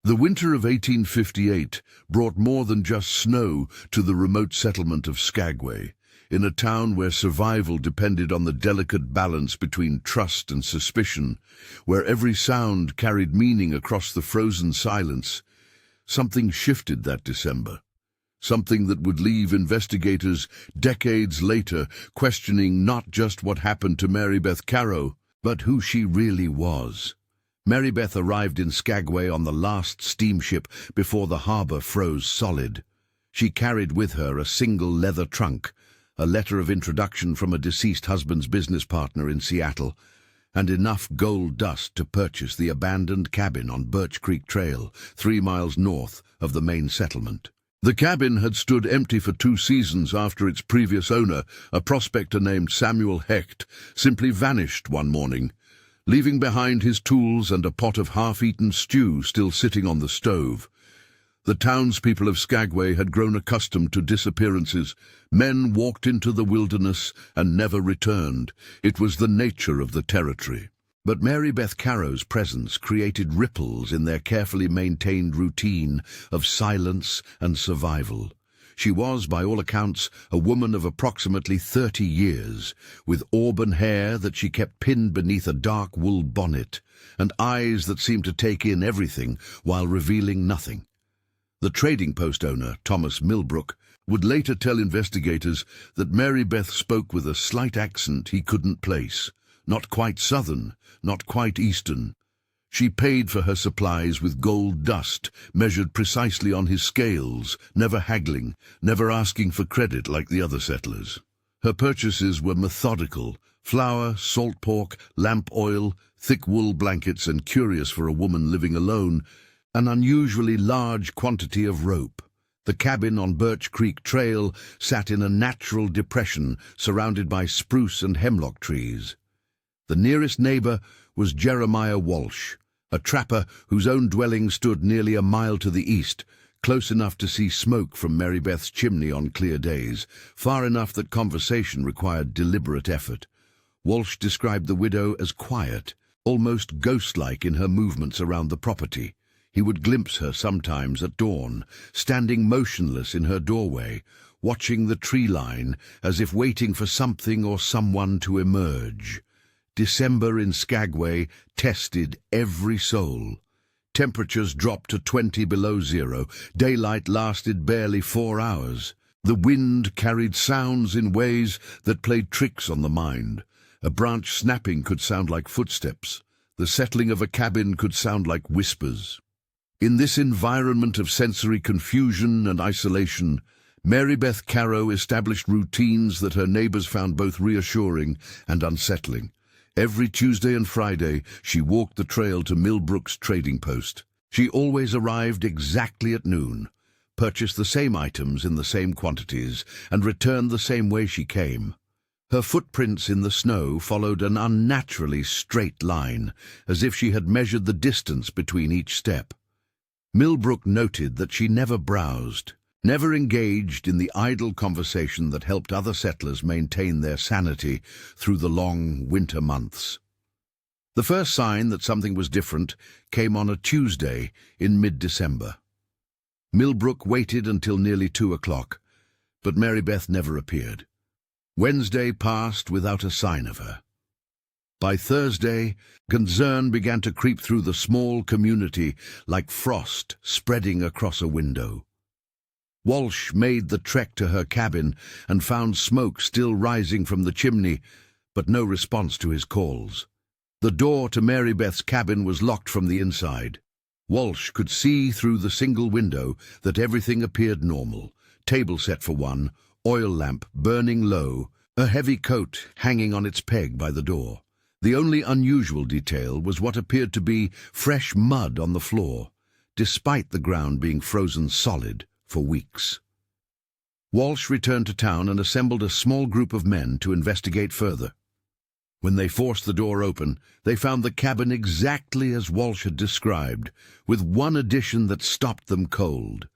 The winter of 1858 brought more than just snow to the remote settlement of Skagway, in a town where survival depended on the delicate balance between trust and suspicion, where every sound carried meaning across the frozen silence. Something shifted that December. Something that would leave investigators decades later questioning not just what happened to Mary Beth Caro, but who she really was. Mary Beth arrived in Skagway on the last steamship before the harbor froze solid. She carried with her a single leather trunk, a letter of introduction from a deceased husband's business partner in Seattle, and enough gold dust to purchase the abandoned cabin on Birch Creek Trail, 3 miles north of the main settlement. The cabin had stood empty for 2 seasons after its previous owner, a prospector named Samuel Hecht, simply vanished one morning, leaving behind his tools and a pot of half-eaten stew still sitting on the stove. The townspeople of Skagway had grown accustomed to disappearances. Men walked into the wilderness and never returned. It was the nature of the territory. But Mary Beth Caro's presence created ripples in their carefully maintained routine of silence and survival. She was, by all accounts, a woman of approximately 30 years, with auburn hair that she kept pinned beneath a dark wool bonnet, and eyes that seemed to take in everything while revealing nothing. The trading post owner, Thomas Millbrook, would later tell investigators that Mary Beth spoke with a slight accent he couldn't place, not quite southern, not quite eastern. She paid for her supplies with gold dust, measured precisely on his scales, never haggling, never asking for credit like the other settlers. Her purchases were methodical: flour, salt pork, lamp oil, thick wool blankets, and, curious for a woman living alone, an unusually large quantity of rope. The cabin on Birch Creek Trail sat in a natural depression surrounded by spruce and hemlock trees. The nearest neighbor was Jeremiah Walsh, a trapper whose own dwelling stood nearly a mile to the east, close enough to see smoke from Mary Beth's chimney on clear days, far enough that conversation required deliberate effort. Walsh described the widow as quiet, almost ghost-like in her movements around the property. He would glimpse her sometimes at dawn, standing motionless in her doorway, watching the tree line as if waiting for something or someone to emerge. December in Skagway tested every soul. Temperatures dropped to 20 below zero. Daylight lasted barely 4 hours. The wind carried sounds in ways that played tricks on the mind. A branch snapping could sound like footsteps. The settling of a cabin could sound like whispers. In this environment of sensory confusion and isolation, Mary Beth Caro established routines that her neighbors found both reassuring and unsettling. Every Tuesday and Friday, she walked the trail to Millbrook's trading post. She always arrived exactly at noon, purchased the same items in the same quantities, and returned the same way she came. Her footprints in the snow followed an unnaturally straight line, as if she had measured the distance between each step. Millbrook noted that she never browsed, never engaged in the idle conversation that helped other settlers maintain their sanity through the long winter months. The first sign that something was different came on a Tuesday in mid-December. Millbrook waited until nearly 2 o'clock, but Mary Beth never appeared. Wednesday passed without a sign of her. By Thursday, concern began to creep through the small community like frost spreading across a window. Walsh made the trek to her cabin and found smoke still rising from the chimney, but no response to his calls. The door to Mary Beth's cabin was locked from the inside. Walsh could see through the single window that everything appeared normal. Table set for one, oil lamp burning low, a heavy coat hanging on its peg by the door. The only unusual detail was what appeared to be fresh mud on the floor, despite the ground being frozen solid for weeks. Walsh returned to town and assembled a small group of men to investigate further. When they forced the door open, they found the cabin exactly as Walsh had described, with one addition that stopped them cold.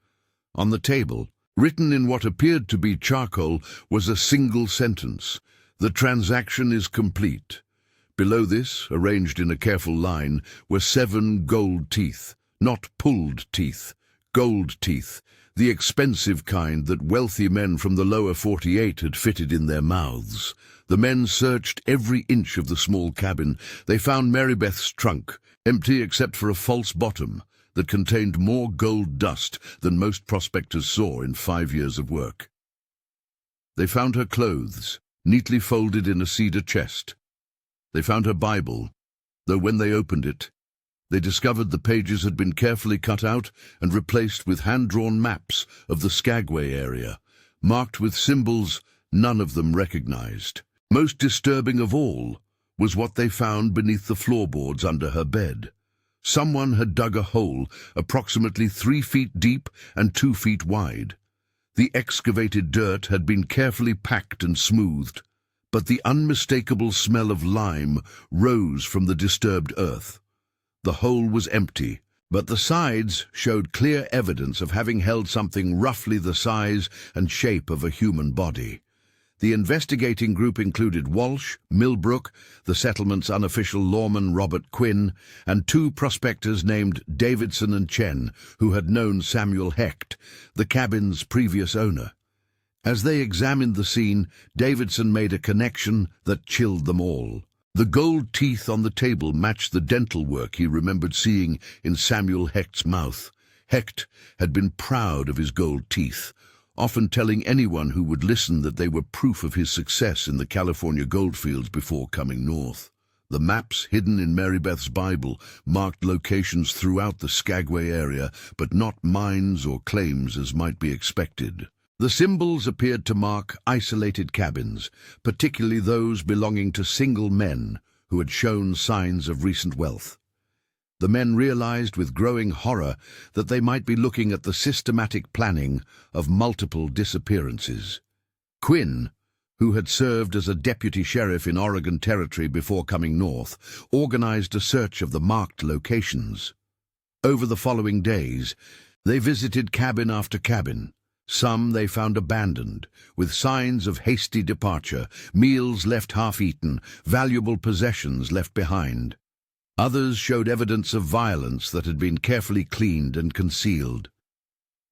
On the table, written in what appeared to be charcoal, was a single sentence: "The transaction is complete." Below this, arranged in a careful line, were 7 gold teeth, Not pulled teeth, gold teeth, the expensive kind that wealthy men from the lower 48 had fitted in their mouths. The men searched every inch of the small cabin. They found Marybeth's trunk, empty except for a false bottom that contained more gold dust than most prospectors saw in 5 years of work. They found her clothes, neatly folded in a cedar chest. They found her Bible, though when they opened it, they discovered the pages had been carefully cut out and replaced with hand-drawn maps of the Skagway area, marked with symbols none of them recognized. Most disturbing of all was what they found beneath the floorboards under her bed. Someone had dug a hole approximately 3 feet deep and 2 feet wide. The excavated dirt had been carefully packed and smoothed, but the unmistakable smell of lime rose from the disturbed earth. The hole was empty, but the sides showed clear evidence of having held something roughly the size and shape of a human body. The investigating group included Walsh, Millbrook, the settlement's unofficial lawman Robert Quinn, and 2 prospectors named Davidson and Chen, who had known Samuel Hecht, the cabin's previous owner. As they examined the scene, Davidson made a connection that chilled them all. The gold teeth on the table matched the dental work he remembered seeing in Samuel Hecht's mouth. Hecht had been proud of his gold teeth, often telling anyone who would listen that they were proof of his success in the California goldfields before coming north. The maps hidden in Marybeth's Bible marked locations throughout the Skagway area, but not mines or claims as might be expected. The symbols appeared to mark isolated cabins, particularly those belonging to single men who had shown signs of recent wealth. The men realized with growing horror that they might be looking at the systematic planning of multiple disappearances. Quinn, who had served as a deputy sheriff in Oregon Territory before coming north, organized a search of the marked locations. Over the following days, they visited cabin after cabin. Some they found abandoned, with signs of hasty departure, meals left half-eaten, valuable possessions left behind. Others showed evidence of violence that had been carefully cleaned and concealed.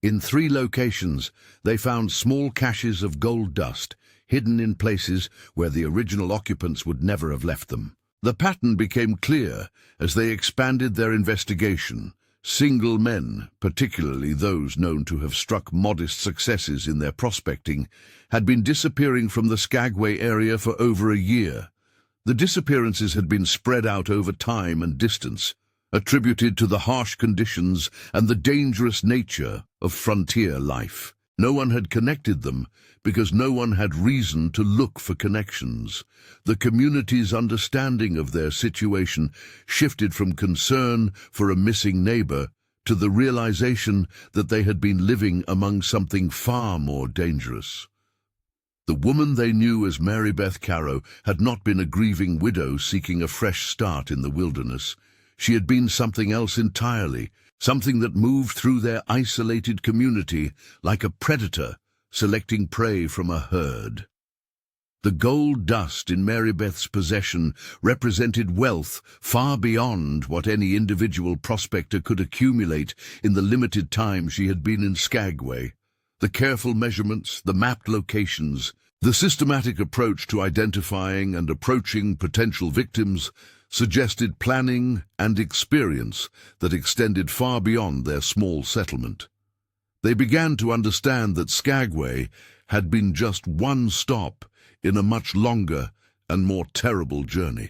In 3 locations, they found small caches of gold dust, hidden in places where the original occupants would never have left them. The pattern became clear as they expanded their investigation. Single men, particularly those known to have struck modest successes in their prospecting, had been disappearing from the Skagway area for over a year. The disappearances had been spread out over time and distance, attributed to the harsh conditions and the dangerous nature of frontier life. No one had connected them because no one had reason to look for connections. The community's understanding of their situation shifted from concern for a missing neighbor to the realization that they had been living among something far more dangerous. The woman they knew as Marybeth Caro had not been a grieving widow seeking a fresh start in the wilderness. She had been something else entirely, something that moved through their isolated community like a predator selecting prey from a herd. The gold dust in Marybeth's possession represented wealth far beyond what any individual prospector could accumulate in the limited time she had been in Skagway. The careful measurements, the mapped locations, the systematic approach to identifying and approaching potential victims suggested planning and experience that extended far beyond their small settlement. They began to understand that Skagway had been just one stop in a much longer and more terrible journey.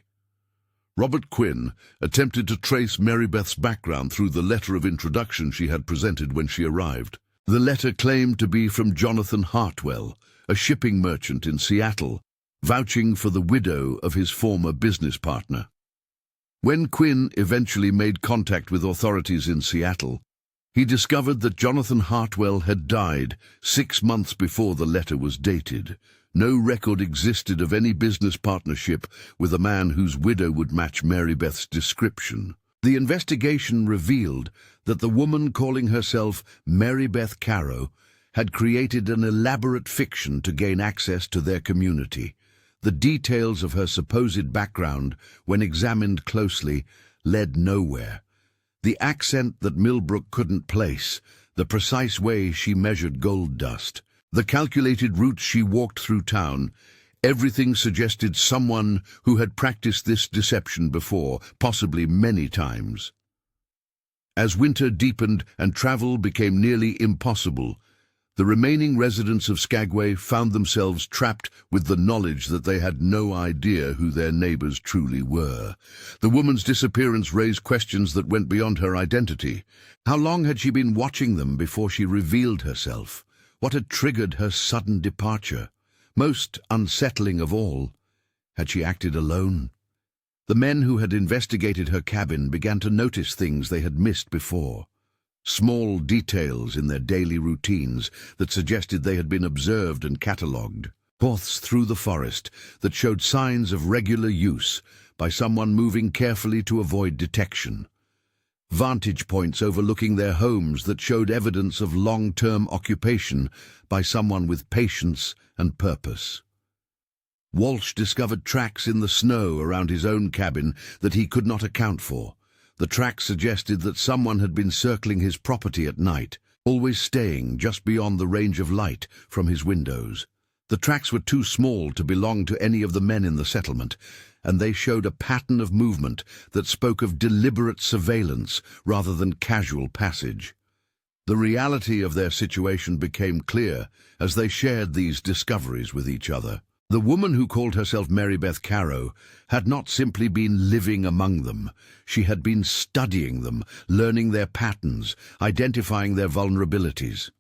Robert Quinn attempted to trace Marybeth's background through the letter of introduction she had presented when she arrived. The letter claimed to be from Jonathan Hartwell, a shipping merchant in Seattle, vouching for the widow of his former business partner. When Quinn eventually made contact with authorities in Seattle, he discovered that Jonathan Hartwell had died 6 months before the letter was dated. No record existed of any business partnership with a man whose widow would match Marybeth's description. The investigation revealed that the woman calling herself Marybeth Caro had created an elaborate fiction to gain access to their community. The details of her supposed background, when examined closely, led nowhere. The accent that Millbrook couldn't place, the precise way she measured gold dust, the calculated routes she walked through town, everything suggested someone who had practiced this deception before, possibly many times. As winter deepened and travel became nearly impossible, the remaining residents of Skagway found themselves trapped with the knowledge that they had no idea who their neighbors truly were. The woman's disappearance raised questions that went beyond her identity. How long had she been watching them before she revealed herself? What had triggered her sudden departure? Most unsettling of all, had she acted alone? The men who had investigated her cabin began to notice things they had missed before. Small details in their daily routines that suggested they had been observed and catalogued. Paths through the forest that showed signs of regular use by someone moving carefully to avoid detection. Vantage points overlooking their homes that showed evidence of long-term occupation by someone with patience and purpose. Walsh discovered tracks in the snow around his own cabin that he could not account for. The tracks suggested that someone had been circling his property at night, always staying just beyond the range of light from his windows. The tracks were too small to belong to any of the men in the settlement, and they showed a pattern of movement that spoke of deliberate surveillance rather than casual passage. The reality of their situation became clear as they shared these discoveries with each other. The woman who called herself Mary Beth Caro had not simply been living among them. She had been studying them, learning their patterns, identifying their vulnerabilities.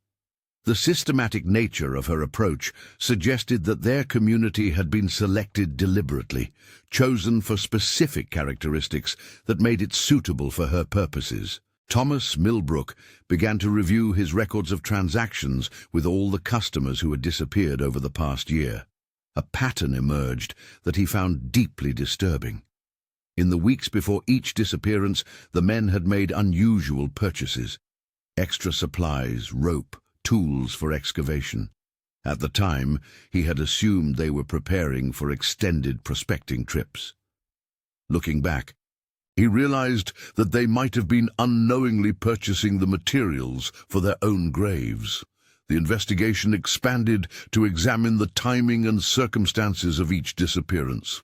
The systematic nature of her approach suggested that their community had been selected deliberately, chosen for specific characteristics that made it suitable for her purposes. Thomas Millbrook began to review his records of transactions with all the customers who had disappeared over the past year. A pattern emerged that he found deeply disturbing. In the weeks before each disappearance, the men had made unusual purchases. Extra supplies, rope, tools for excavation. At the time, he had assumed they were preparing for extended prospecting trips. Looking back, he realized that they might have been unknowingly purchasing the materials for their own graves. The investigation expanded to examine the timing and circumstances of each disappearance.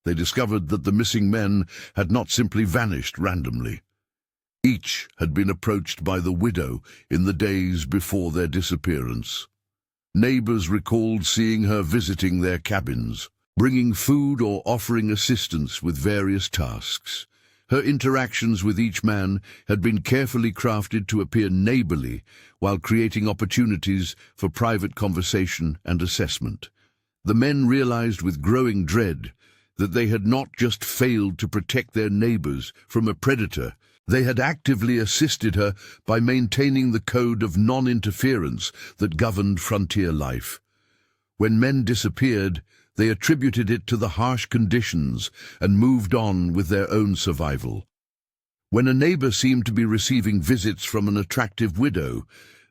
They discovered that the missing men had not simply vanished randomly. Each had been approached by the widow in the days before their disappearance. Neighbors recalled seeing her visiting their cabins, bringing food or offering assistance with various tasks. Her interactions with each man had been carefully crafted to appear neighborly while creating opportunities for private conversation and assessment. The men realized with growing dread that they had not just failed to protect their neighbors from a predator, they had actively assisted her by maintaining the code of non-interference that governed frontier life. When men disappeared, they attributed it to the harsh conditions and moved on with their own survival. When a neighbor seemed to be receiving visits from an attractive widow,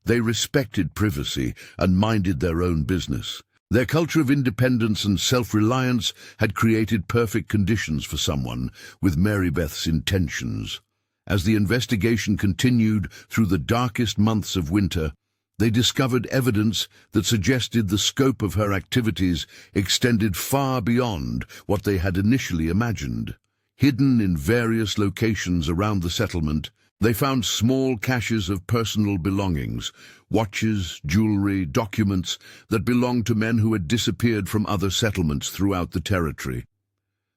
they respected privacy and minded their own business. Their culture of independence and self-reliance had created perfect conditions for someone with Mary Beth's intentions. As the investigation continued through the darkest months of winter, they discovered evidence that suggested the scope of her activities extended far beyond what they had initially imagined. Hidden in various locations around the settlement, they found small caches of personal belongings, watches, jewelry, documents that belonged to men who had disappeared from other settlements throughout the territory.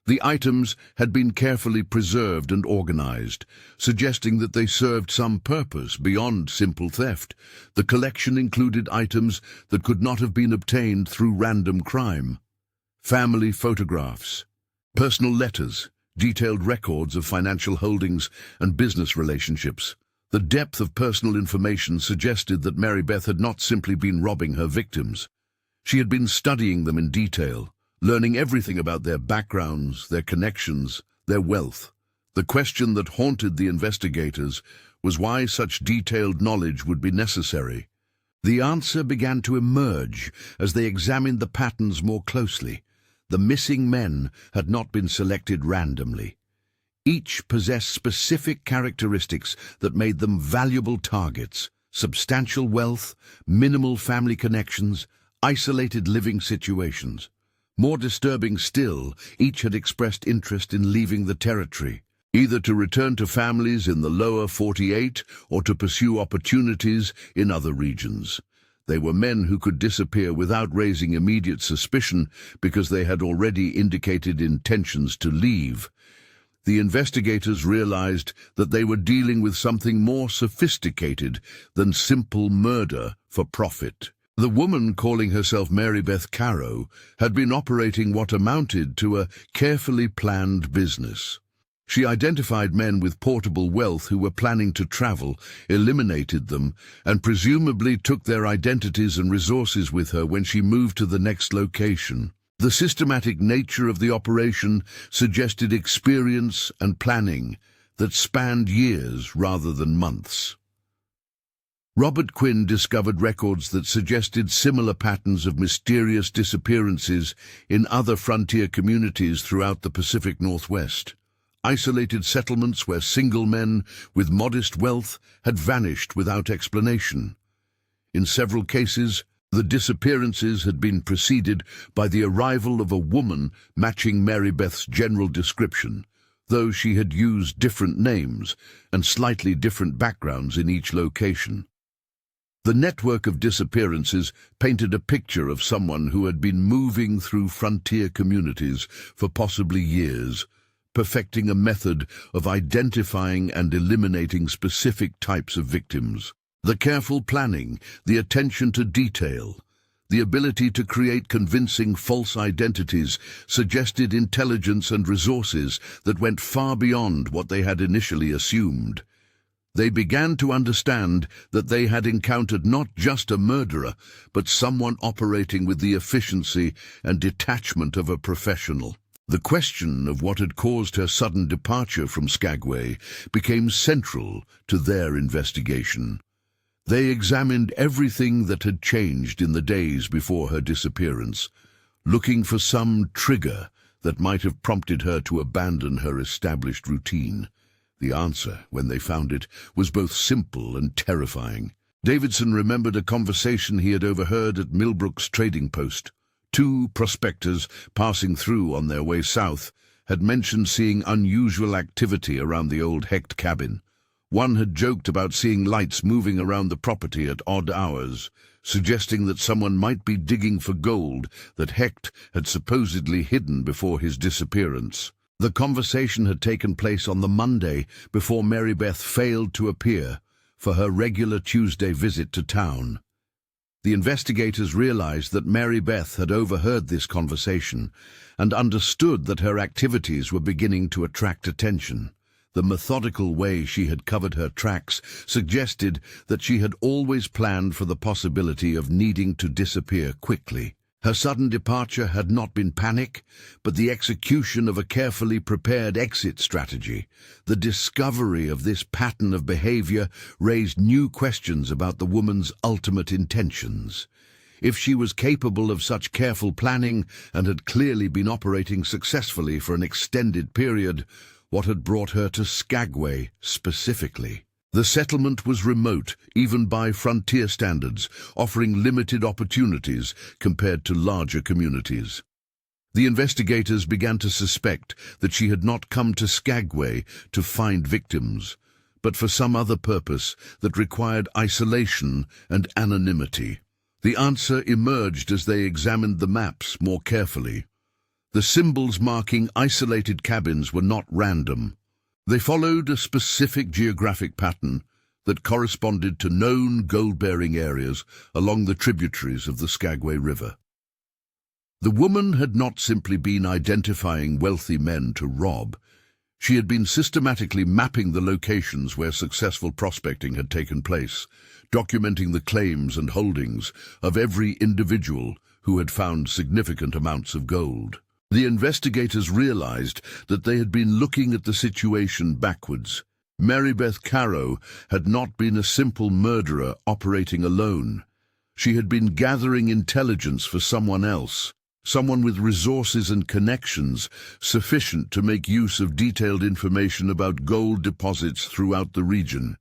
The items had been carefully preserved and organized, suggesting that they served some purpose beyond simple theft. The collection included items that could not have been obtained through random crime. Family photographs, personal letters, detailed records of financial holdings and business relationships. The depth of personal information suggested that Mary Beth had not simply been robbing her victims. She had been studying them in detail, learning everything about their backgrounds, their connections, their wealth. The question that haunted the investigators was why such detailed knowledge would be necessary. The answer began to emerge as they examined the patterns more closely. The missing men had not been selected randomly. Each possessed specific characteristics that made them valuable targets: substantial wealth, minimal family connections, isolated living situations. More disturbing still, each had expressed interest in leaving the territory, either to return to families in the lower 48 or to pursue opportunities in other regions. They were men who could disappear without raising immediate suspicion because they had already indicated intentions to leave. The investigators realized that they were dealing with something more sophisticated than simple murder for profit. The woman, calling herself Mary Beth Caro, had been operating what amounted to a carefully planned business. She identified men with portable wealth who were planning to travel, eliminated them, and presumably took their identities and resources with her when she moved to the next location. The systematic nature of the operation suggested experience and planning that spanned years rather than months. Robert Quinn discovered records that suggested similar patterns of mysterious disappearances in other frontier communities throughout the Pacific Northwest. Isolated settlements where single men with modest wealth had vanished without explanation. In several cases, the disappearances had been preceded by the arrival of a woman matching Mary Beth's general description, though she had used different names and slightly different backgrounds in each location. The network of disappearances painted a picture of someone who had been moving through frontier communities for possibly years, perfecting a method of identifying and eliminating specific types of victims. The careful planning, the attention to detail, the ability to create convincing false identities suggested intelligence and resources that went far beyond what they had initially assumed. They began to understand that they had encountered not just a murderer, but someone operating with the efficiency and detachment of a professional. The question of what had caused her sudden departure from Skagway became central to their investigation. They examined everything that had changed in the days before her disappearance, looking for some trigger that might have prompted her to abandon her established routine. The answer, when they found it, was both simple and terrifying. Davidson remembered a conversation he had overheard at Millbrook's trading post. Two prospectors passing through on their way south had mentioned seeing unusual activity around the old Hecht cabin. One had joked about seeing lights moving around the property at odd hours, suggesting that someone might be digging for gold that Hecht had supposedly hidden before his disappearance. The conversation had taken place on the Monday before Mary Beth failed to appear for her regular Tuesday visit to town. The investigators realized that Mary Beth had overheard this conversation and understood that her activities were beginning to attract attention. The methodical way she had covered her tracks suggested that she had always planned for the possibility of needing to disappear quickly. Her sudden departure had not been panic, but the execution of a carefully prepared exit strategy. The discovery of this pattern of behavior raised new questions about the woman's ultimate intentions. If she was capable of such careful planning and had clearly been operating successfully for an extended period, what had brought her to Skagway specifically? The settlement was remote, even by frontier standards, offering limited opportunities compared to larger communities. The investigators began to suspect that she had not come to Skagway to find victims, but for some other purpose that required isolation and anonymity. The answer emerged as they examined the maps more carefully. The symbols marking isolated cabins were not random. They followed a specific geographic pattern that corresponded to known gold-bearing areas along the tributaries of the Skagway River. The woman had not simply been identifying wealthy men to rob. She had been systematically mapping the locations where successful prospecting had taken place, documenting the claims and holdings of every individual who had found significant amounts of gold. The investigators realized that they had been looking at the situation backwards. Mary Beth Caro had not been a simple murderer operating alone. She had been gathering intelligence for someone else, someone with resources and connections sufficient to make use of detailed information about gold deposits throughout the region.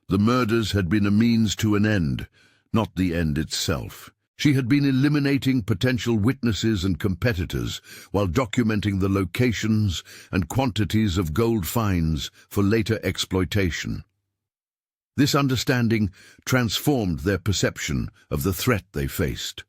The murders had been a means to an end, not the end itself. She had been eliminating potential witnesses and competitors while documenting the locations and quantities of gold finds for later exploitation. This understanding transformed their perception of the threat they faced.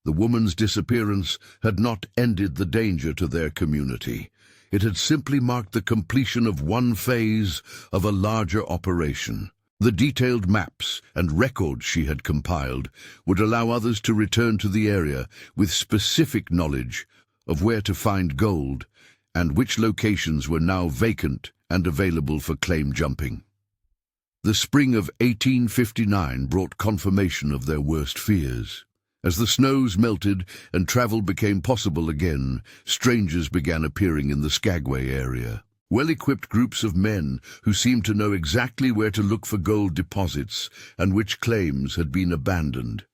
The woman's disappearance had not ended the danger to their community. It had simply marked the completion of one phase of a larger operation. The detailed maps and records she had compiled would allow others to return to the area with specific knowledge of where to find gold and which locations were now vacant and available for claim jumping. The spring of 1859 brought confirmation of their worst fears. As the snows melted and travel became possible again, strangers began appearing in the Skagway area. Well-equipped groups of men who seemed to know exactly where to look for gold deposits and which claims had been abandoned.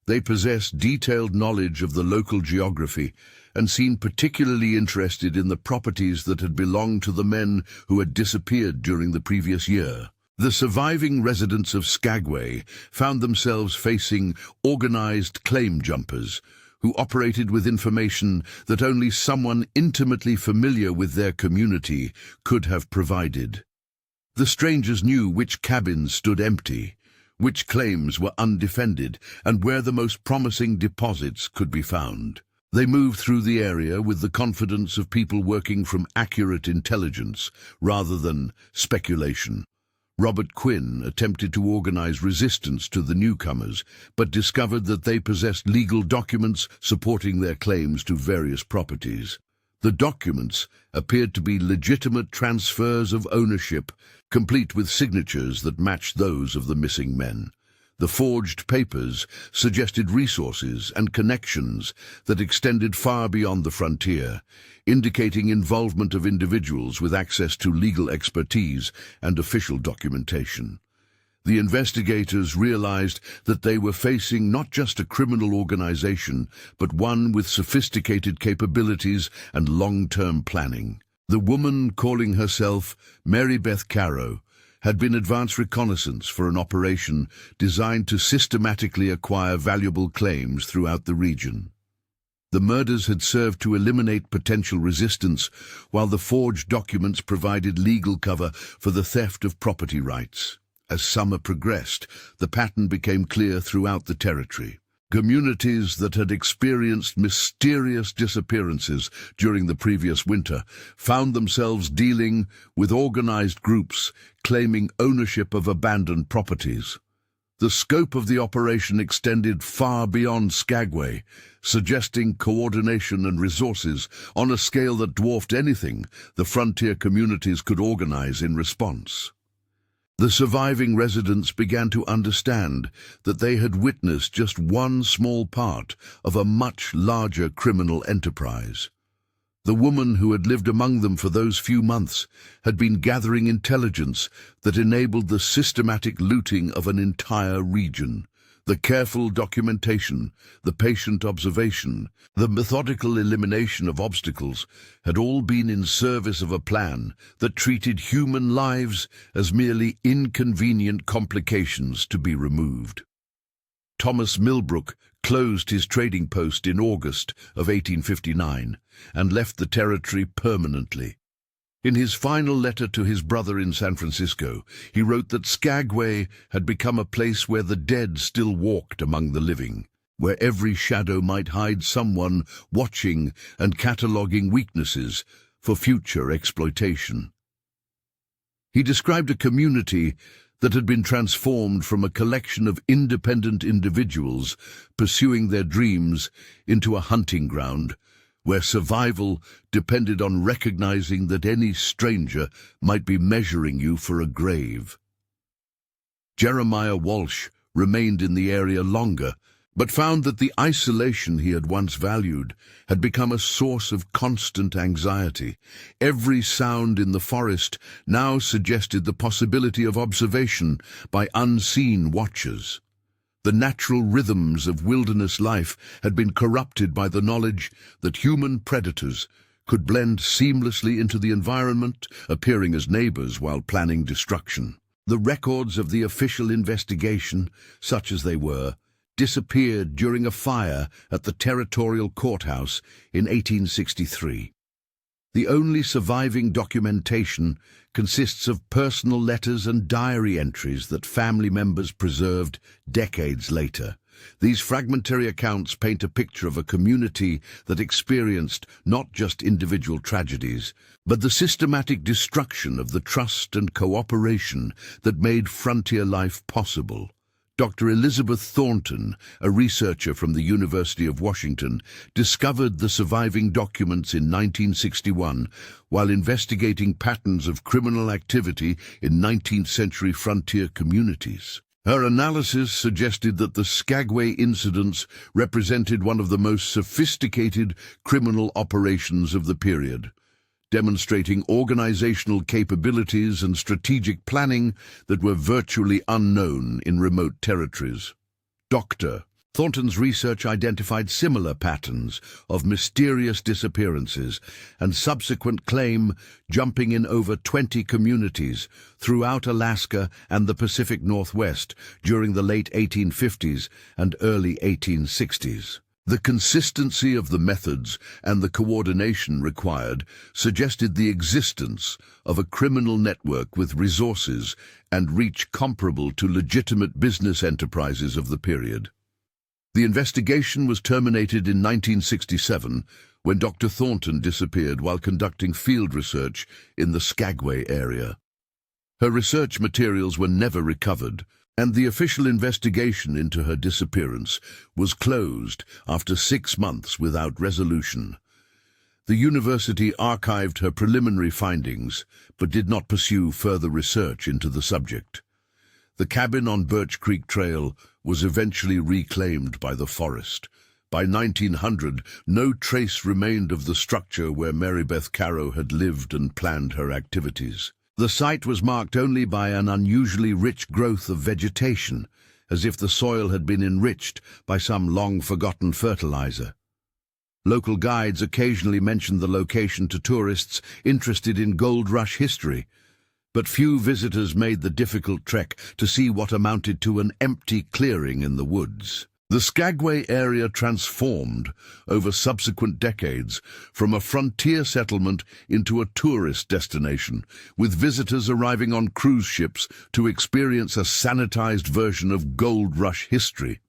They possessed detailed knowledge of the local geography and seemed particularly interested in the properties that had belonged to the men who had disappeared during the previous year. The surviving residents of Skagway found themselves facing organized claim jumpers who operated with information that only someone intimately familiar with their community could have provided. The strangers knew which cabins stood empty, which claims were undefended, and where the most promising deposits could be found. They moved through the area with the confidence of people working from accurate intelligence rather than speculation. Robert Quinn attempted to organize resistance to the newcomers, but discovered that they possessed legal documents supporting their claims to various properties. The documents appeared to be legitimate transfers of ownership, complete with signatures that matched those of the missing men. The forged papers suggested resources and connections that extended far beyond the frontier, indicating involvement of individuals with access to legal expertise and official documentation. The investigators realized that they were facing not just a criminal organization, but one with sophisticated capabilities and long-term planning. The woman calling herself Mary Beth Caro had been advance reconnaissance for an operation designed to systematically acquire valuable claims throughout the region. The murders had served to eliminate potential resistance, while the forged documents provided legal cover for the theft of property rights. As summer progressed, the pattern became clear throughout the territory. Communities that had experienced mysterious disappearances during the previous winter found themselves dealing with organized groups claiming ownership of abandoned properties. The scope of the operation extended far beyond Skagway, suggesting coordination and resources on a scale that dwarfed anything the frontier communities could organize in response. The surviving residents began to understand that they had witnessed just one small part of a much larger criminal enterprise. The woman who had lived among them for those few months had been gathering intelligence that enabled the systematic looting of an entire region. The careful documentation, the patient observation, the methodical elimination of obstacles had all been in service of a plan that treated human lives as merely inconvenient complications to be removed. Thomas Millbrook closed his trading post in August of 1859 and left the territory permanently. In his final letter to his brother in San Francisco, he wrote that Skagway had become a place where the dead still walked among the living, where every shadow might hide someone watching and cataloguing weaknesses for future exploitation. He described a community that had been transformed from a collection of independent individuals pursuing their dreams into a hunting ground, where survival depended on recognizing that any stranger might be measuring you for a grave. Jeremiah Walsh remained in the area longer, but found that the isolation he had once valued had become a source of constant anxiety. Every sound in the forest now suggested the possibility of observation by unseen watchers. The natural rhythms of wilderness life had been corrupted by the knowledge that human predators could blend seamlessly into the environment, appearing as neighbors while planning destruction. The records of the official investigation, such as they were, disappeared during a fire at the territorial courthouse in 1863. The only surviving documentation consists of personal letters and diary entries that family members preserved decades later. These fragmentary accounts paint a picture of a community that experienced not just individual tragedies, but the systematic destruction of the trust and cooperation that made frontier life possible. Dr. Elizabeth Thornton, a researcher from the University of Washington, discovered the surviving documents in 1961 while investigating patterns of criminal activity in 19th-century frontier communities. Her analysis suggested that the Skagway incidents represented one of the most sophisticated criminal operations of the period, demonstrating organizational capabilities and strategic planning that were virtually unknown in remote territories. Dr. Thornton's research identified similar patterns of mysterious disappearances and subsequent claim jumping in over 20 communities throughout Alaska and the Pacific Northwest during the late 1850s and early 1860s. The consistency of the methods and the coordination required suggested the existence of a criminal network with resources and reach comparable to legitimate business enterprises of the period. The investigation was terminated in 1967 when Dr. Thornton disappeared while conducting field research in the Skagway area. Her research materials were never recovered, and the official investigation into her disappearance was closed after 6 months without resolution. The university archived her preliminary findings, but did not pursue further research into the subject. The cabin on Birch Creek Trail was eventually reclaimed by the forest. By 1900, no trace remained of the structure where Mary Beth Caro had lived and planned her activities. The site was marked only by an unusually rich growth of vegetation, as if the soil had been enriched by some long-forgotten fertilizer. Local guides occasionally mentioned the location to tourists interested in Gold Rush history, but few visitors made the difficult trek to see what amounted to an empty clearing in the woods. The Skagway area transformed over subsequent decades from a frontier settlement into a tourist destination, with visitors arriving on cruise ships to experience a sanitized version of Gold Rush history.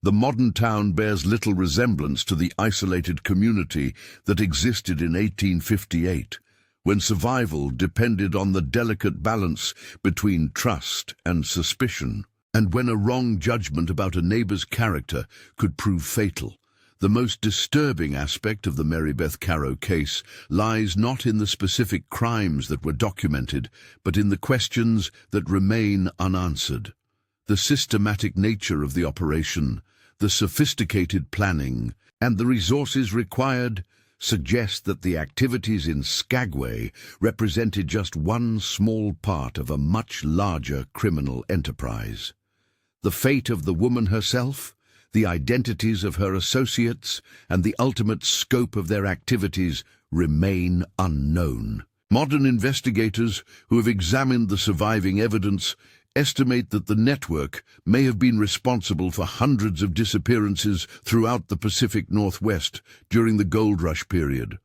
The modern town bears little resemblance to the isolated community that existed in 1858, when survival depended on the delicate balance between trust and suspicion, and when a wrong judgment about a neighbor's character could prove fatal. The most disturbing aspect of the Mary Beth Caro case lies not in the specific crimes that were documented, but in the questions that remain unanswered. The systematic nature of the operation, the sophisticated planning, and the resources required suggest that the activities in Skagway represented just one small part of a much larger criminal enterprise. The fate of the woman herself, the identities of her associates, and the ultimate scope of their activities remain unknown. Modern investigators who have examined the surviving evidence estimate that the network may have been responsible for hundreds of disappearances throughout the Pacific Northwest during the Gold Rush period.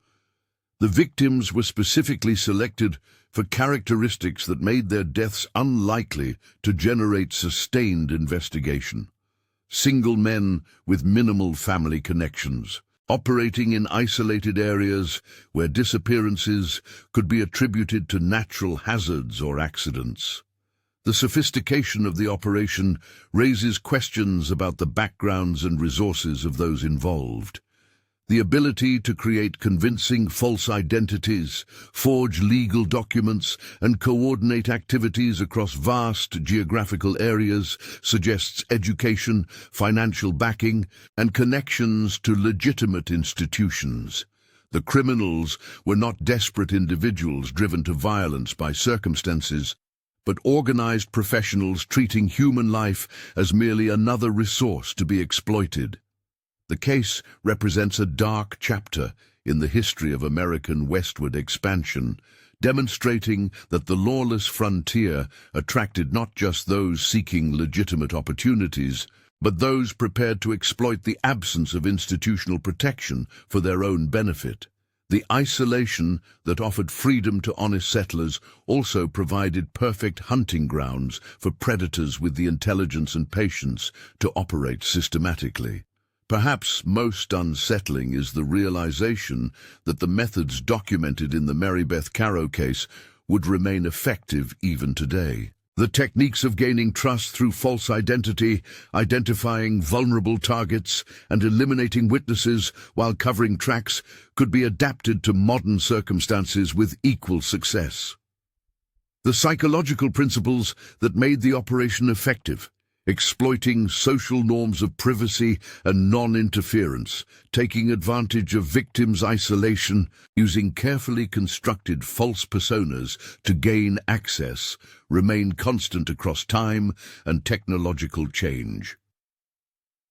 The victims were specifically selected for characteristics that made their deaths unlikely to generate sustained investigation. Single men with minimal family connections, operating in isolated areas where disappearances could be attributed to natural hazards or accidents. The sophistication of the operation raises questions about the backgrounds and resources of those involved. The ability to create convincing false identities, forge legal documents, and coordinate activities across vast geographical areas suggests education, financial backing, and connections to legitimate institutions. The criminals were not desperate individuals driven to violence by circumstances, but organized professionals treating human life as merely another resource to be exploited. The case represents a dark chapter in the history of American westward expansion, demonstrating that the lawless frontier attracted not just those seeking legitimate opportunities, but those prepared to exploit the absence of institutional protection for their own benefit. The isolation that offered freedom to honest settlers also provided perfect hunting grounds for predators with the intelligence and patience to operate systematically. Perhaps most unsettling is the realization that the methods documented in the Mary Beth Caro case would remain effective even today. The techniques of gaining trust through false identity, identifying vulnerable targets, and eliminating witnesses while covering tracks could be adapted to modern circumstances with equal success. The psychological principles that made the operation effective, exploiting social norms of privacy and non-interference, taking advantage of victims' isolation, using carefully constructed false personas to gain access, remain constant across time and technological change.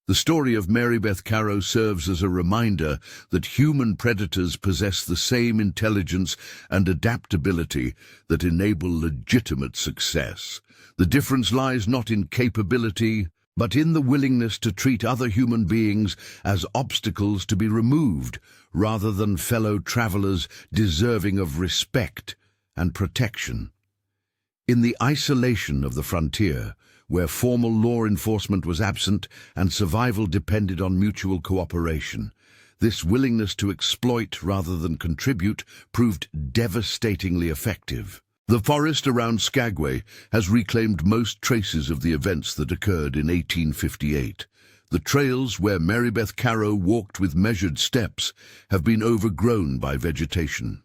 The story of Mary Beth Caro serves as a reminder that human predators possess the same intelligence and adaptability that enable legitimate success. The difference lies not in capability, but in the willingness to treat other human beings as obstacles to be removed, rather than fellow travelers deserving of respect and protection. In the isolation of the frontier, where formal law enforcement was absent and survival depended on mutual cooperation, this willingness to exploit rather than contribute proved devastatingly effective. The forest around Skagway has reclaimed most traces of the events that occurred in 1858. The trails where Mary Beth Caro walked with measured steps have been overgrown by vegetation.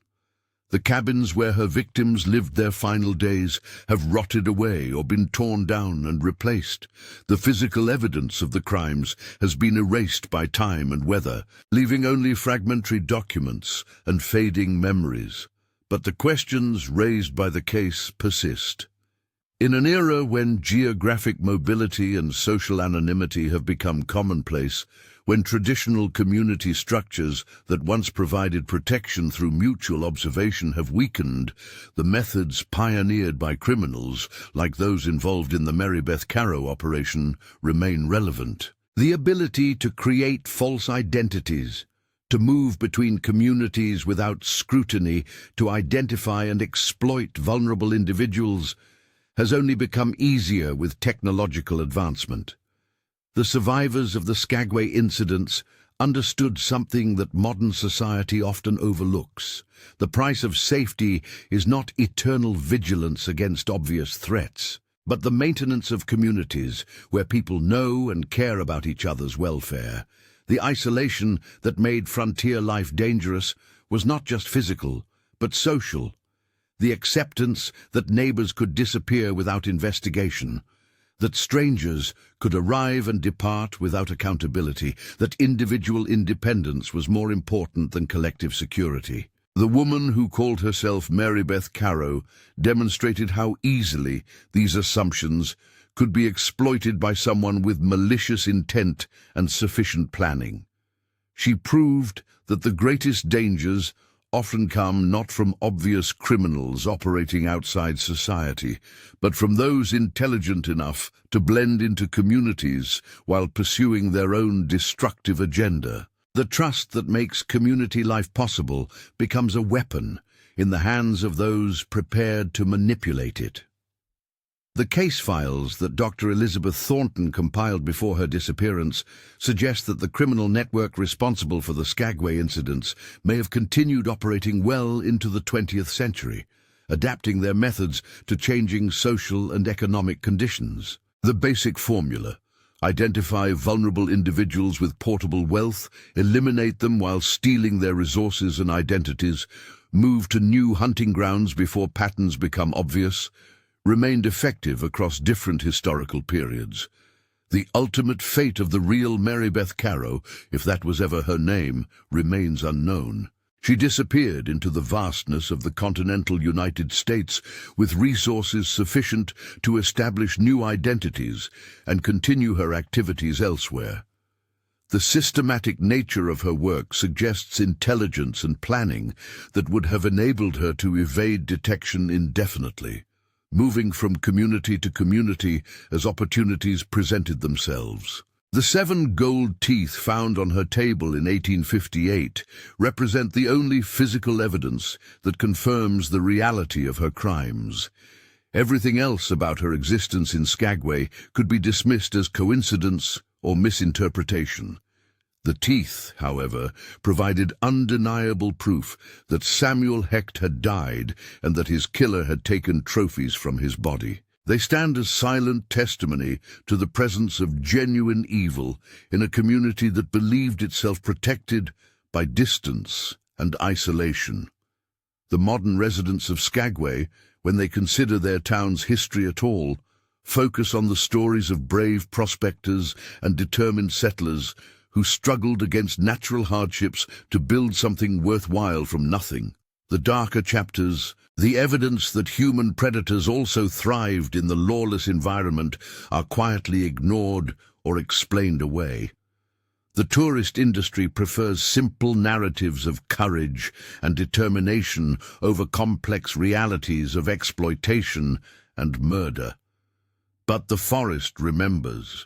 The cabins where her victims lived their final days have rotted away or been torn down and replaced. The physical evidence of the crimes has been erased by time and weather, leaving only fragmentary documents and fading memories. But the questions raised by the case persist. In an era when geographic mobility and social anonymity have become commonplace, when traditional community structures that once provided protection through mutual observation have weakened, the methods pioneered by criminals, like those involved in the Mary Beth Caro operation, remain relevant. The ability to create false identities, to move between communities without scrutiny, to identify and exploit vulnerable individuals, has only become easier with technological advancement. The survivors of the Skagway incidents understood something that modern society often overlooks. The price of safety is not eternal vigilance against obvious threats, but the maintenance of communities where people know and care about each other's welfare. The isolation that made frontier life dangerous was not just physical, but social. The acceptance that neighbors could disappear without investigation, that strangers could arrive and depart without accountability, that individual independence was more important than collective security. The woman who called herself Mary Beth Caro demonstrated how easily these assumptions could be exploited by someone with malicious intent and sufficient planning. She proved that the greatest dangers often come not from obvious criminals operating outside society, but from those intelligent enough to blend into communities while pursuing their own destructive agenda. The trust that makes community life possible becomes a weapon in the hands of those prepared to manipulate it. The case files that Dr. Elizabeth Thornton compiled before her disappearance suggest that the criminal network responsible for the Skagway incidents may have continued operating well into the 20th century, adapting their methods to changing social and economic conditions. The basic formula: identify vulnerable individuals with portable wealth, eliminate them while stealing their resources and identities, move to new hunting grounds before patterns become obvious, remained effective across different historical periods. The ultimate fate of the real Mary Beth Caro, if that was ever her name, remains unknown. She disappeared into the vastness of the continental United States with resources sufficient to establish new identities and continue her activities elsewhere. The systematic nature of her work suggests intelligence and planning that would have enabled her to evade detection indefinitely, moving from community to community as opportunities presented themselves. The 7 gold teeth found on her table in 1858 represent the only physical evidence that confirms the reality of her crimes. Everything else about her existence in Skagway could be dismissed as coincidence or misinterpretation. The teeth, however, provided undeniable proof that Samuel Hecht had died and that his killer had taken trophies from his body. They stand as silent testimony to the presence of genuine evil in a community that believed itself protected by distance and isolation. The modern residents of Skagway, when they consider their town's history at all, focus on the stories of brave prospectors and determined settlers who struggled against natural hardships to build something worthwhile from nothing. The darker chapters, the evidence that human predators also thrived in the lawless environment, are quietly ignored or explained away. The tourist industry prefers simple narratives of courage and determination over complex realities of exploitation and murder. But the forest remembers.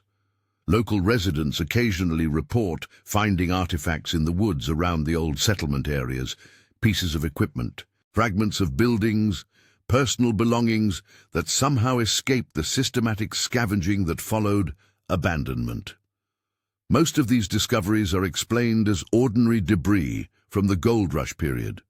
Local residents occasionally report finding artifacts in the woods around the old settlement areas, pieces of equipment, fragments of buildings, personal belongings that somehow escaped the systematic scavenging that followed abandonment. Most of these discoveries are explained as ordinary debris from the gold rush period,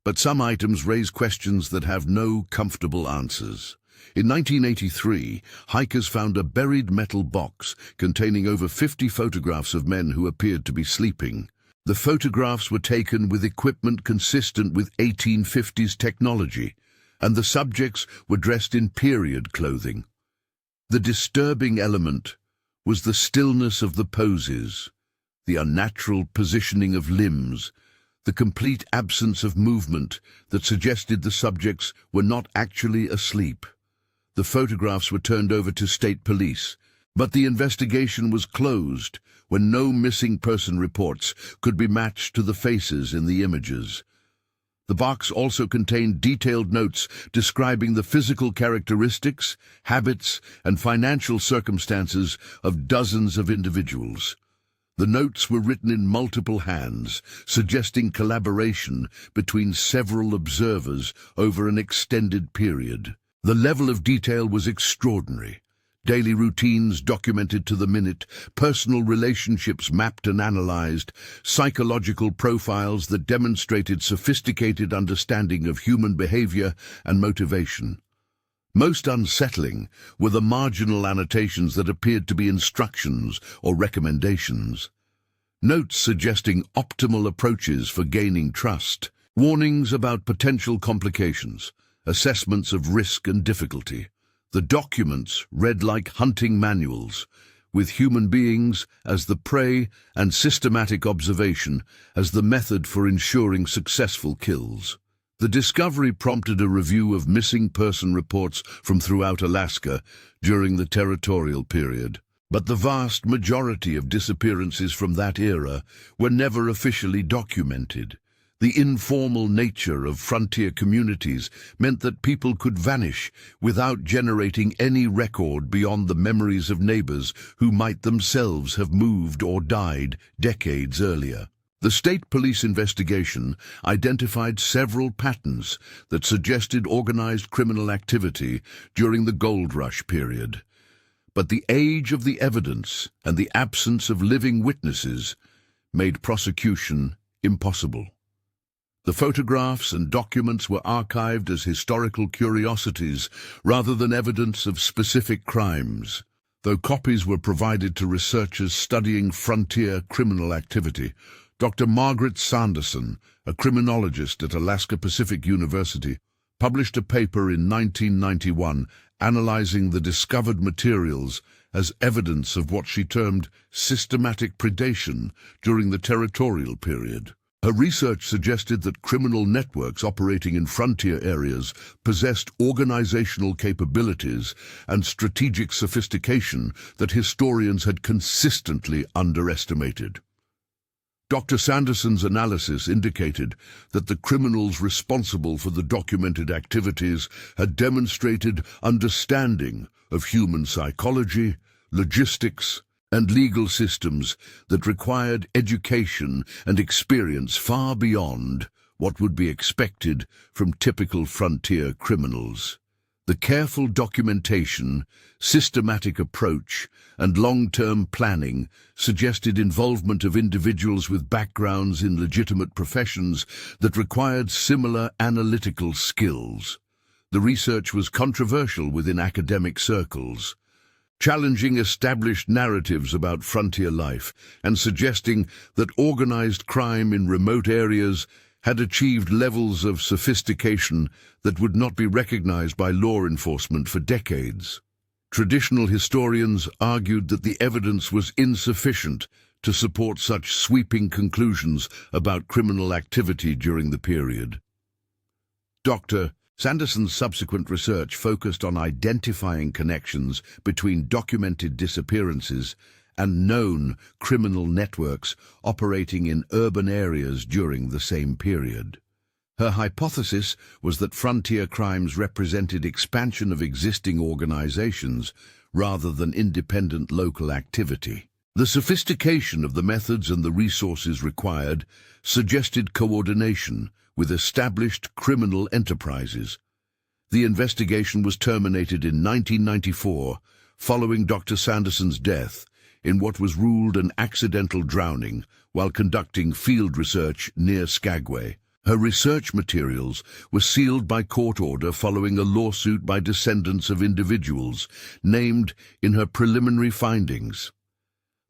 but some items raise questions that have no comfortable answers. In 1983, hikers found a buried metal box containing over 50 photographs of men who appeared to be sleeping. The photographs were taken with equipment consistent with 1850s technology, and the subjects were dressed in period clothing. The disturbing element was the stillness of the poses, the unnatural positioning of limbs, the complete absence of movement that suggested the subjects were not actually asleep. The photographs were turned over to state police, but the investigation was closed when no missing person reports could be matched to the faces in the images. The box also contained detailed notes describing the physical characteristics, habits, and financial circumstances of dozens of individuals. The notes were written in multiple hands, suggesting collaboration between several observers over an extended period. The level of detail was extraordinary. Daily routines documented to the minute, personal relationships mapped and analyzed, psychological profiles that demonstrated sophisticated understanding of human behavior and motivation. Most unsettling were the marginal annotations that appeared to be instructions or recommendations. Notes suggesting optimal approaches for gaining trust, warnings about potential complications, assessments of risk and difficulty. The documents read like hunting manuals, with human beings as the prey and systematic observation as the method for ensuring successful kills. The discovery prompted a review of missing person reports from throughout Alaska during the territorial period. But the vast majority of disappearances from that era were never officially documented. The informal nature of frontier communities meant that people could vanish without generating any record beyond the memories of neighbors who might themselves have moved or died decades earlier. The state police investigation identified several patterns that suggested organized criminal activity during the gold rush period. But the age of the evidence and the absence of living witnesses made prosecution impossible. The photographs and documents were archived as historical curiosities rather than evidence of specific crimes. Though copies were provided to researchers studying frontier criminal activity, Dr. Margaret Sanderson, a criminologist at Alaska Pacific University, published a paper in 1991 analyzing the discovered materials as evidence of what she termed systematic predation during the territorial period. Her research suggested that criminal networks operating in frontier areas possessed organizational capabilities and strategic sophistication that historians had consistently underestimated. Dr. Sanderson's analysis indicated that the criminals responsible for the documented activities had demonstrated understanding of human psychology, logistics, and legal systems that required education and experience far beyond what would be expected from typical frontier criminals. The careful documentation, systematic approach, and long-term planning suggested involvement of individuals with backgrounds in legitimate professions that required similar analytical skills. The research was controversial within academic circles, challenging established narratives about frontier life and suggesting that organized crime in remote areas had achieved levels of sophistication that would not be recognized by law enforcement for decades. Traditional historians argued that the evidence was insufficient to support such sweeping conclusions about criminal activity during the period. Dr. Sanderson's subsequent research focused on identifying connections between documented disappearances and known criminal networks operating in urban areas during the same period. Her hypothesis was that frontier crimes represented expansion of existing organizations rather than independent local activity. The sophistication of the methods and the resources required suggested coordination with established criminal enterprises. The investigation was terminated in 1994 following Dr. Sanderson's death in what was ruled an accidental drowning while conducting field research near Skagway. Her research materials were sealed by court order following a lawsuit by descendants of individuals named in her preliminary findings.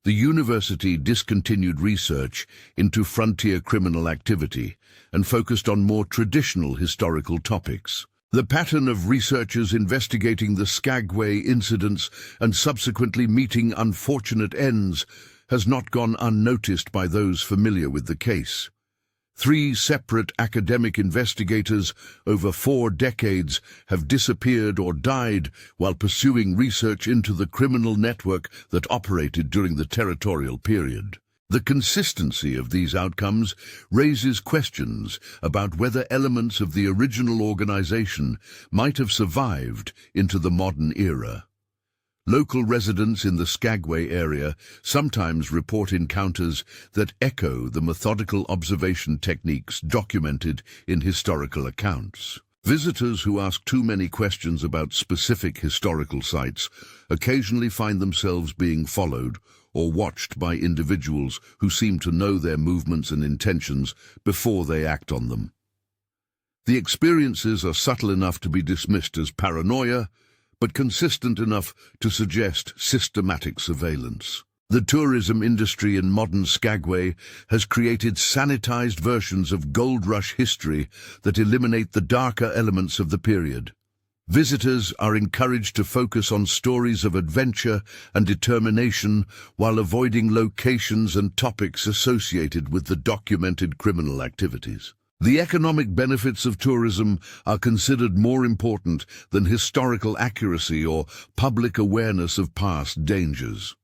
The university discontinued research into frontier criminal activity and focused on more traditional historical topics. The pattern of researchers investigating the Skagway incidents and subsequently meeting unfortunate ends has not gone unnoticed by those familiar with the case. 3 separate academic investigators over 4 decades have disappeared or died while pursuing research into the criminal network that operated during the territorial period. The consistency of these outcomes raises questions about whether elements of the original organization might have survived into the modern era. Local residents in the Skagway area sometimes report encounters that echo the methodical observation techniques documented in historical accounts. Visitors who ask too many questions about specific historical sites occasionally find themselves being followed or watched by individuals who seem to know their movements and intentions before they act on them. The experiences are subtle enough to be dismissed as paranoia, but consistent enough to suggest systematic surveillance. The tourism industry in modern Skagway has created sanitized versions of gold rush history that eliminate the darker elements of the period. Visitors are encouraged to focus on stories of adventure and determination while avoiding locations and topics associated with the documented criminal activities. The economic benefits of tourism are considered more important than historical accuracy or public awareness of past dangers.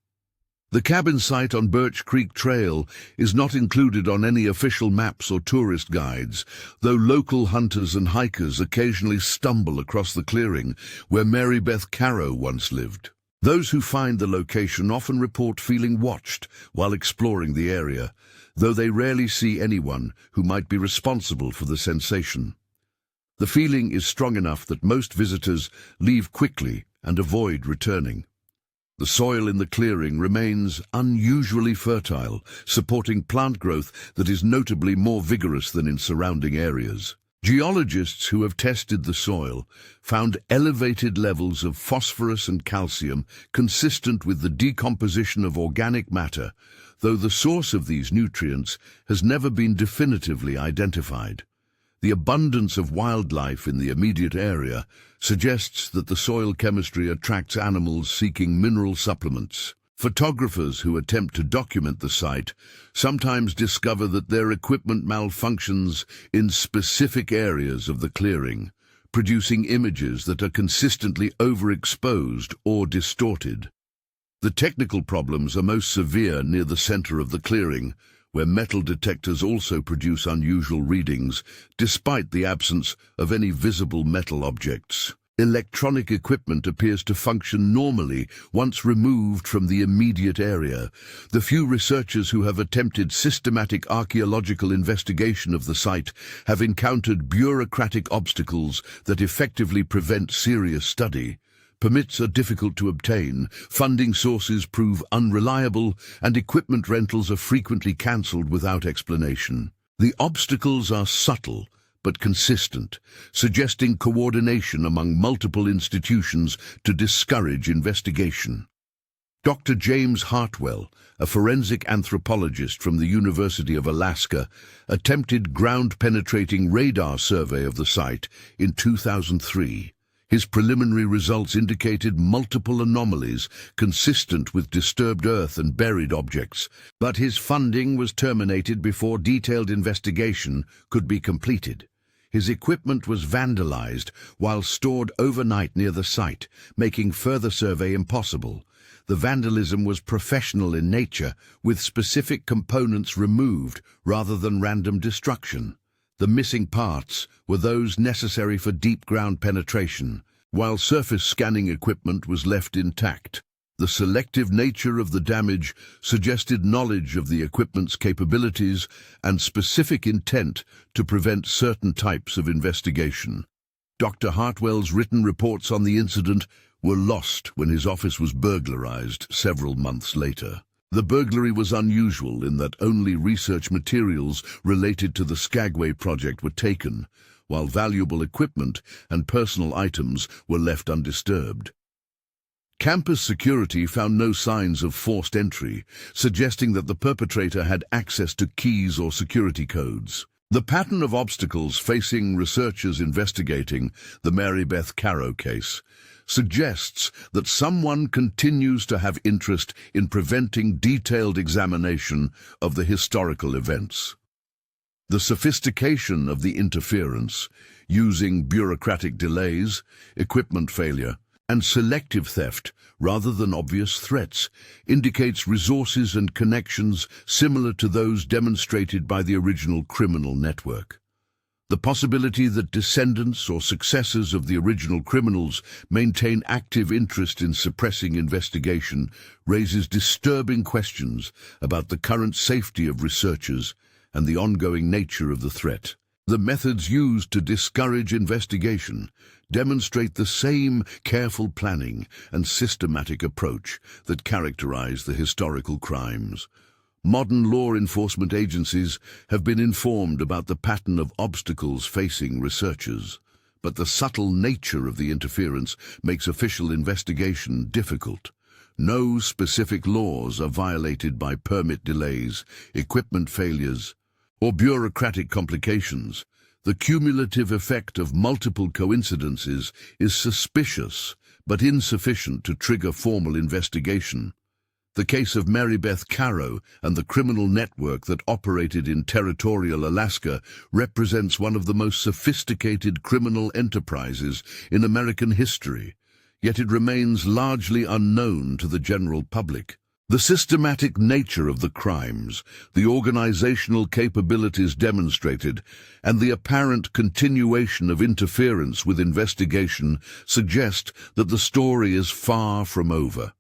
The cabin site on Birch Creek Trail is not included on any official maps or tourist guides, though local hunters and hikers occasionally stumble across the clearing where Mary Beth Caro once lived. Those who find the location often report feeling watched while exploring the area, though they rarely see anyone who might be responsible for the sensation. The feeling is strong enough that most visitors leave quickly and avoid returning. The soil in the clearing remains unusually fertile, supporting plant growth that is notably more vigorous than in surrounding areas. Geologists who have tested the soil found elevated levels of phosphorus and calcium consistent with the decomposition of organic matter, though the source of these nutrients has never been definitively identified. The abundance of wildlife in the immediate area suggests that the soil chemistry attracts animals seeking mineral supplements. Photographers who attempt to document the site sometimes discover that their equipment malfunctions in specific areas of the clearing, producing images that are consistently overexposed or distorted. The technical problems are most severe near the center of the clearing, where metal detectors also produce unusual readings, despite the absence of any visible metal objects. Electronic equipment appears to function normally once removed from the immediate area. The few researchers who have attempted systematic archaeological investigation of the site have encountered bureaucratic obstacles that effectively prevent serious study. Permits are difficult to obtain, funding sources prove unreliable, and equipment rentals are frequently cancelled without explanation. The obstacles are subtle but consistent, suggesting coordination among multiple institutions to discourage investigation. Dr. James Hartwell, a forensic anthropologist from the University of Alaska, attempted ground-penetrating radar survey of the site in 2003. His preliminary results indicated multiple anomalies consistent with disturbed earth and buried objects, but his funding was terminated before detailed investigation could be completed. His equipment was vandalized while stored overnight near the site, making further survey impossible. The vandalism was professional in nature, with specific components removed rather than random destruction. The missing parts were those necessary for deep ground penetration, while surface scanning equipment was left intact. The selective nature of the damage suggested knowledge of the equipment's capabilities and specific intent to prevent certain types of investigation. Dr. Hartwell's written reports on the incident were lost when his office was burglarized several months later. The burglary was unusual in that only research materials related to the Skagway project were taken, while valuable equipment and personal items were left undisturbed. Campus security found no signs of forced entry, suggesting that the perpetrator had access to keys or security codes. The pattern of obstacles facing researchers investigating the Mary Beth Caro case suggests that someone continues to have interest in preventing detailed examination of the historical events. The sophistication of the interference, using bureaucratic delays, equipment failure, and selective theft rather than obvious threats, indicates resources and connections similar to those demonstrated by the original criminal network. The possibility that descendants or successors of the original criminals maintain active interest in suppressing investigation raises disturbing questions about the current safety of researchers and the ongoing nature of the threat. The methods used to discourage investigation demonstrate the same careful planning and systematic approach that characterize the historical crimes. Modern law enforcement agencies have been informed about the pattern of obstacles facing researchers, but the subtle nature of the interference makes official investigation difficult. No specific laws are violated by permit delays, equipment failures, or bureaucratic complications. The cumulative effect of multiple coincidences is suspicious but insufficient to trigger formal investigation. The case of Mary Beth Caro and the criminal network that operated in territorial Alaska represents one of the most sophisticated criminal enterprises in American history, yet it remains largely unknown to the general public. The systematic nature of the crimes, the organizational capabilities demonstrated, and the apparent continuation of interference with investigation suggest that the story is far from over.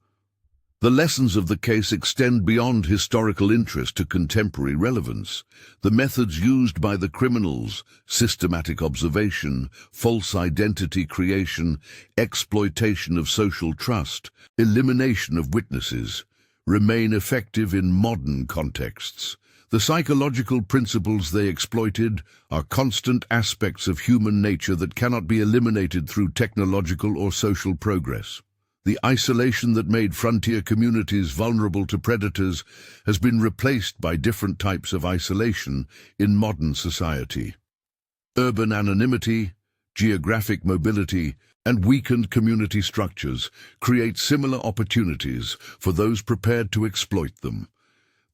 The lessons of the case extend beyond historical interest to contemporary relevance. The methods used by the criminals, systematic observation, false identity creation, exploitation of social trust, elimination of witnesses, remain effective in modern contexts. The psychological principles they exploited are constant aspects of human nature that cannot be eliminated through technological or social progress. The isolation that made frontier communities vulnerable to predators has been replaced by different types of isolation in modern society. Urban anonymity, geographic mobility, and weakened community structures create similar opportunities for those prepared to exploit them.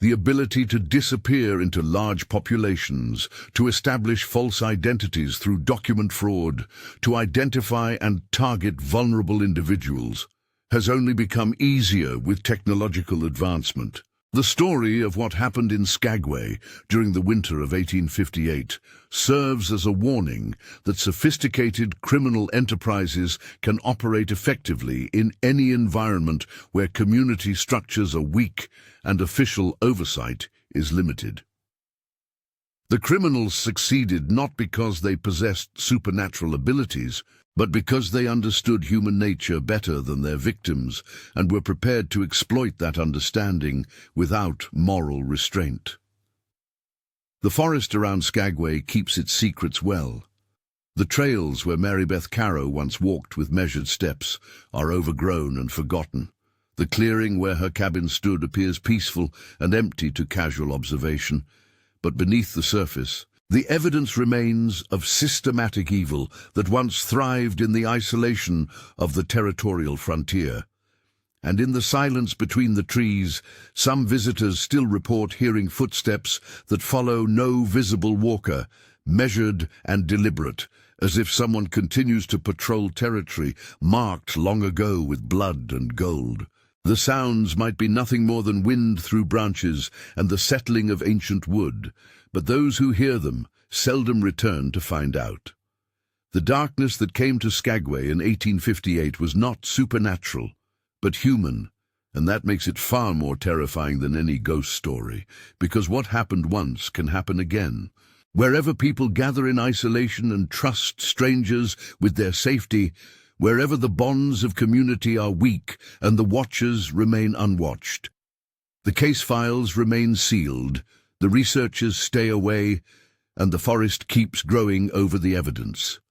The ability to disappear into large populations, to establish false identities through document fraud, to identify and target vulnerable individuals, has only become easier with technological advancement. The story of what happened in Skagway during the winter of 1858 serves as a warning that sophisticated criminal enterprises can operate effectively in any environment where community structures are weak and official oversight is limited. The criminals succeeded not because they possessed supernatural abilities, but because they understood human nature better than their victims and were prepared to exploit that understanding without moral restraint. The forest around Skagway keeps its secrets well. The trails where Mary Beth Caro once walked with measured steps are overgrown and forgotten. The clearing where her cabin stood appears peaceful and empty to casual observation, but beneath the surface, the evidence remains of systematic evil that once thrived in the isolation of the territorial frontier. And in the silence between the trees, some visitors still report hearing footsteps that follow no visible walker, measured and deliberate, as if someone continues to patrol territory marked long ago with blood and gold. The sounds might be nothing more than wind through branches and the settling of ancient wood, but those who hear them seldom return to find out. The darkness that came to Skagway in 1858 was not supernatural, but human, and that makes it far more terrifying than any ghost story, because what happened once can happen again. Wherever people gather in isolation and trust strangers with their safety, wherever the bonds of community are weak and the watchers remain unwatched. The case files remain sealed, the researchers stay away, and the forest keeps growing over the evidence.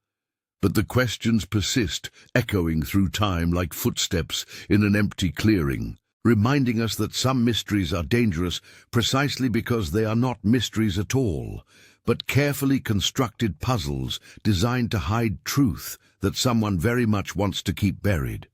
But the questions persist, echoing through time like footsteps in an empty clearing, reminding us that some mysteries are dangerous precisely because they are not mysteries at all, but carefully constructed puzzles designed to hide truth that someone very much wants to keep buried.